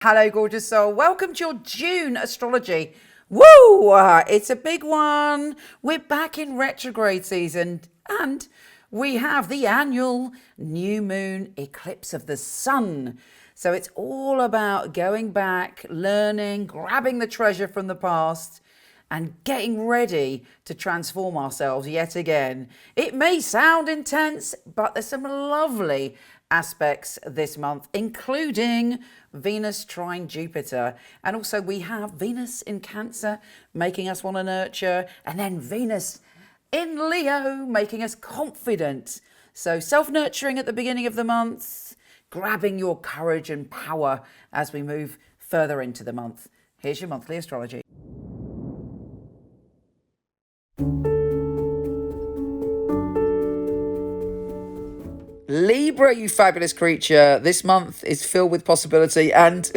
Hello, gorgeous soul. Welcome to your June astrology. Woo! It's a big one. We're back in retrograde season and we have the annual new moon eclipse of the sun. So it's all about going back, learning, grabbing the treasure from the past and getting ready to transform ourselves yet again. It may sound intense, but there's some lovely aspects this month, including Venus trine Jupiter. And also we have Venus in Cancer, making us want to nurture, and then Venus in Leo, making us confident. So self-nurturing at the beginning of the month, grabbing your courage and power as we move further into the month. Here's your monthly astrology. Libra, you fabulous creature. This month is filled with possibility and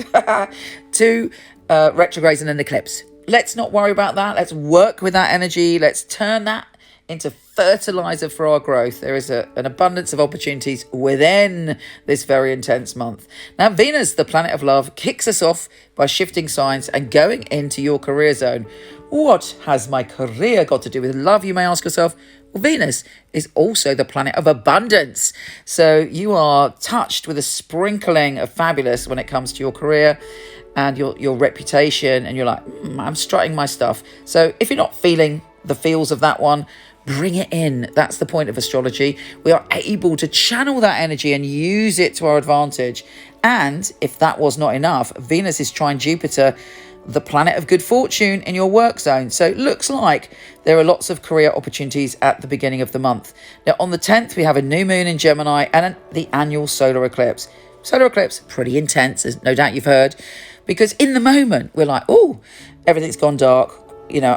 two retrogrades and an eclipse. Let's not worry about that. Let's work with that energy. Let's turn that into fertilizer for our growth. There is an abundance of opportunities within this very intense month. Now, Venus, the planet of love, kicks us off by shifting signs and going into your career zone. What has my career got to do with love, you may ask yourself? Well, Venus is also the planet of abundance. So you are touched with a sprinkling of fabulous when it comes to your career and your reputation. And you're like, I'm strutting my stuff. So if you're not feeling the feels of that one, bring it in. That's the point of astrology. We are able to channel that energy and use it to our advantage. And if that was not enough, Venus is trine Jupiter, the planet of good fortune, in your work zone. So it looks like there are lots of career opportunities at the beginning of the month. Now, on the 10th, we have a new moon in Gemini and the annual solar eclipse. Solar eclipse, pretty intense, as no doubt you've heard, because in the moment, we're like, oh, everything's gone dark. You know,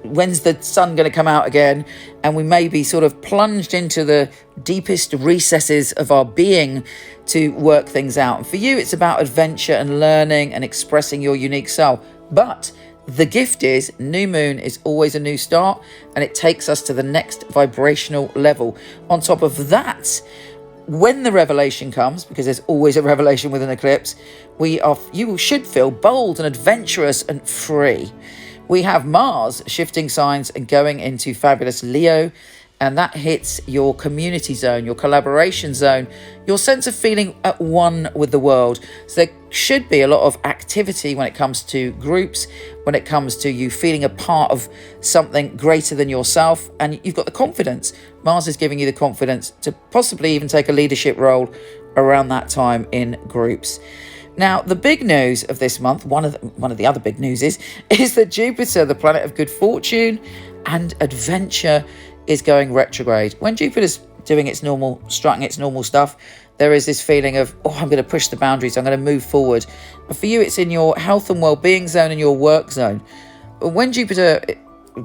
when's the sun going to come out again? And we may be sort of plunged into the deepest recesses of our being to work things out. And for you, it's about adventure and learning and expressing your unique self. But the gift is new moon is always a new start, and it takes us to the next vibrational level. On top of that, when the revelation comes, because there's always a revelation with an eclipse, you should feel bold and adventurous and free. We have Mars shifting signs and going into fabulous Leo, and that hits your community zone, your collaboration zone, your sense of feeling at one with the world. So there should be a lot of activity when it comes to groups, when it comes to you feeling a part of something greater than yourself, and you've got the confidence. Mars is giving you the confidence to possibly even take a leadership role around that time in groups. Now, the big news of this month, one of the other big news is that Jupiter, the planet of good fortune and adventure, is going retrograde. When Jupiter's doing its normal, strutting its normal stuff, there is this feeling of, I'm going to push the boundaries, I'm going to move forward. And for you, it's in your health and well-being zone and your work zone. When Jupiter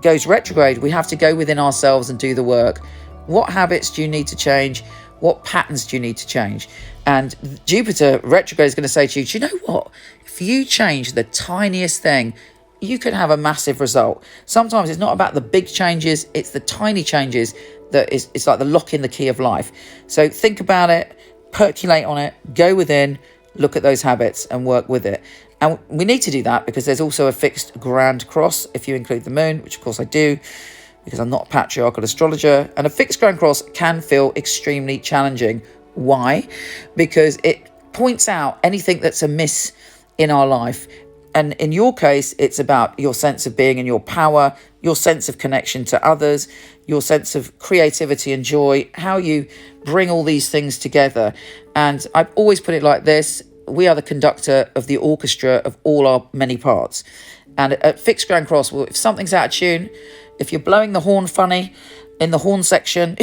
goes retrograde, we have to go within ourselves and do the work. What habits do you need to change? What patterns do you need to change? And Jupiter retrograde is going to say to you, do you know what? If you change the tiniest thing, you can have a massive result. Sometimes it's not about the big changes, it's the tiny changes that it's like the lock in the key of life. So think about it, percolate on it, go within, look at those habits and work with it. And we need to do that because there's also a fixed grand cross, if you include the moon, which of course I do, because I'm not a patriarchal astrologer, and a fixed grand cross can feel extremely challenging. Why? Because it points out anything that's amiss in our life. And in your case, it's about your sense of being and your power, your sense of connection to others, your sense of creativity and joy, how you bring all these things together. And I've always put it like this: we are the conductor of the orchestra of all our many parts. And at fixed grand cross, well, if something's out of tune, if you're blowing the horn funny in the horn section,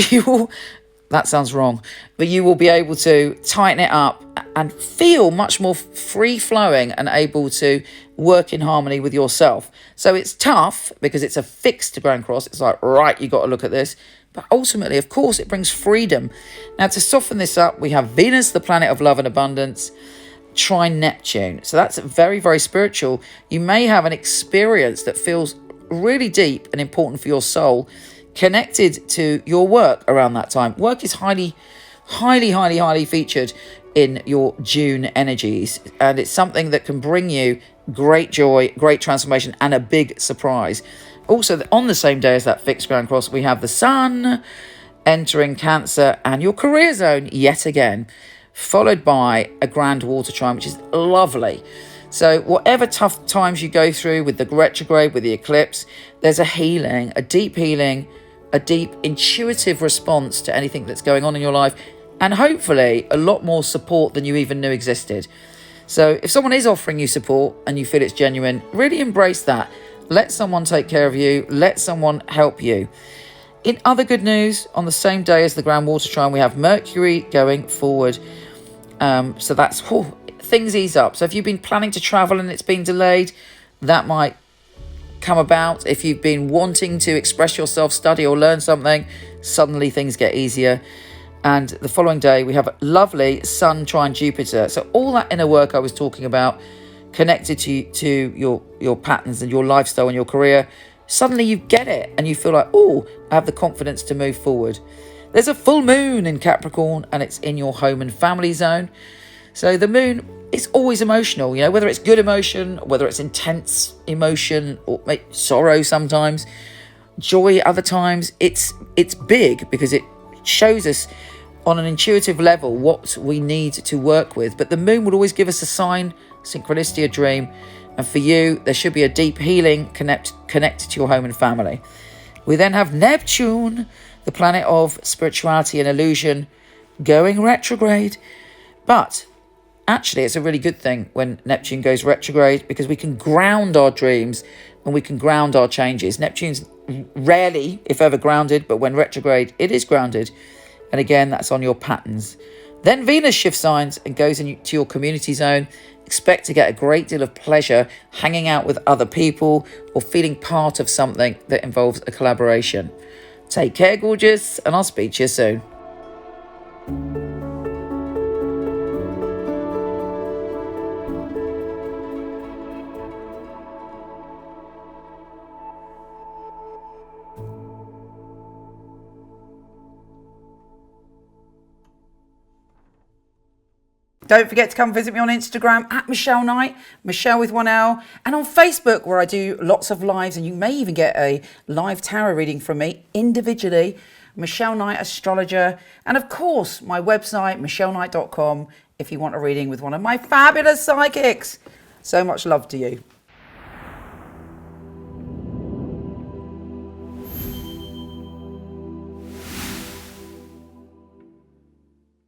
that sounds wrong, but you will be able to tighten it up and feel much more free-flowing and able to work in harmony with yourself. So it's tough because it's a fixed grand cross. It's like, right, you got to look at this. But ultimately, of course, it brings freedom. Now, to soften this up, we have Venus, the planet of love and abundance, trine Neptune. So that's very, very spiritual. You may have an experience that feels really deep and important for your soul, connected to your work around that time. Work is highly highly, highly, highly featured in your June energies. And it's something that can bring you great joy, great transformation, and a big surprise. Also, on the same day as that fixed ground cross, we have the Sun entering Cancer and your career zone yet again, followed by a grand water trine, which is lovely. So whatever tough times you go through with the retrograde, with the eclipse, there's a healing, a deep intuitive response to anything that's going on in your life, and hopefully a lot more support than you even knew existed. So if someone is offering you support and you feel it's genuine, really embrace that. Let someone take care of you. Let someone help you. In other good news, on the same day as the grand water trine, we have Mercury going forward. So that's things ease up. So if you've been planning to travel and it's been delayed, that might come about. If you've been wanting to express yourself, study or learn something, suddenly things get easier. And the following day, we have a lovely Sun trine Jupiter. So all that inner work I was talking about, connected to your patterns and your lifestyle and your career, suddenly you get it and you feel like, oh, I have the confidence to move forward. There's a full moon in Capricorn and it's in your home and family zone. So the moon is always emotional, whether it's good emotion, whether it's intense emotion or sorrow sometimes, joy other times. It's big because it shows us on an intuitive level what we need to work with. But the moon will always give us a sign, synchronicity, a dream. And for you, there should be a deep healing connected to your home and family. We then have Neptune, the planet of spirituality and illusion, going retrograde. But actually, it's a really good thing when Neptune goes retrograde, because we can ground our dreams and we can ground our changes. Neptune's rarely, if ever, grounded, but when retrograde, it is grounded. And again, that's on your patterns. Then Venus shifts signs and goes into your community zone. Expect to get a great deal of pleasure hanging out with other people or feeling part of something that involves a collaboration. Take care, gorgeous, and I'll speak to you soon. Don't forget to come visit me on Instagram at Michele Knight, Michele with 1 L, and on Facebook, where I do lots of lives, and you may even get a live tarot reading from me individually. Michele Knight, astrologer, and of course my website michelleknight.com if you want a reading with one of my fabulous psychics. So much love to you.